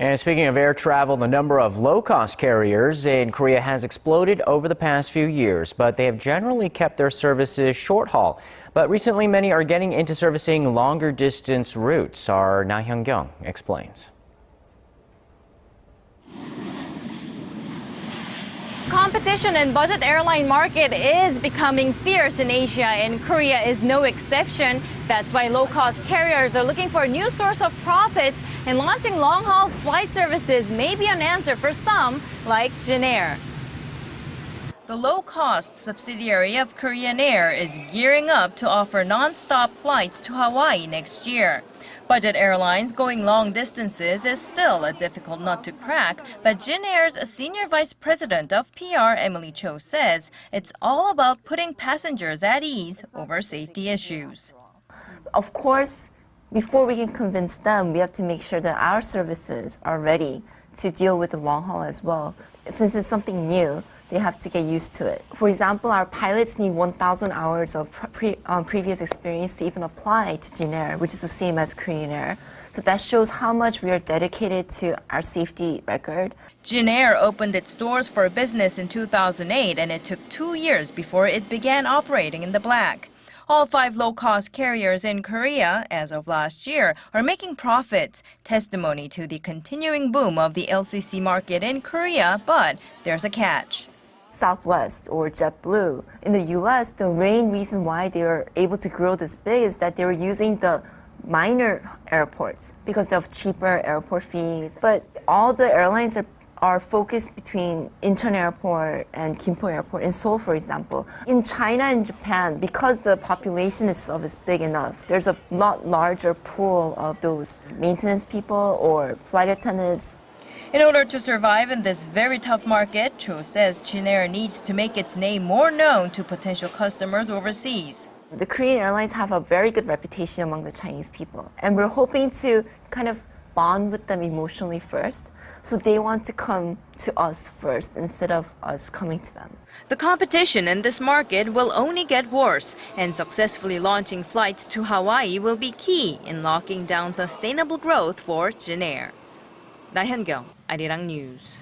And speaking of air travel, the number of low-cost carriers in Korea has exploded over the past few years, but they have generally kept their services short haul. But recently, many are getting into servicing longer distance routes. Our Laah Hyun-kyung explains. Competition in budget airline market is becoming fierce in Asia, and Korea is no exception. That's why low-cost carriers are looking for a new source of profits, and launching long-haul flight services may be an answer for some, like Jin Air. The low-cost subsidiary of Korean Air is gearing up to offer non-stop flights to Hawaii next year. Budget airlines going long distances is still a difficult nut to crack, but Jin Air's senior vice president of PR, Emily Cho, says it's all about putting passengers at ease over safety issues. Of course, before we can convince them, we have to make sure that our services are ready to deal with the long haul as well. Since it's something new, they have to get used to it. For example, our pilots need 1,000 hours of previous experience to even apply to Jin Air, which is the same as Korean Air. So that shows how much we are dedicated to our safety record. Jin Air opened its doors for business in 2008, and it took 2 years before it began operating in the black. All 5 low-cost carriers in Korea, as of last year, are making profits, testimony to the continuing boom of the LCC market in Korea, but there's a catch. Southwest or JetBlue. In the US, the main reason why they are able to grow this big is that they were using the minor airports because of cheaper airport fees. But all the airlines are focused between Incheon Airport and Gimpo Airport in Seoul, for example. In China and Japan, because the population itself is big enough, there's a lot larger pool of those maintenance people or flight attendants. In order to survive in this very tough market, Cho says Jin Air needs to make its name more known to potential customers overseas. The Korean airlines have a very good reputation among the Chinese people, and we're hoping to kind of bond with them emotionally first, so they want to come to us first instead of us coming to them. The competition in this market will only get worse, and successfully launching flights to Hawaii will be key in locking down sustainable growth for Jin Air. Laah Hyun-kyung, Arirang News.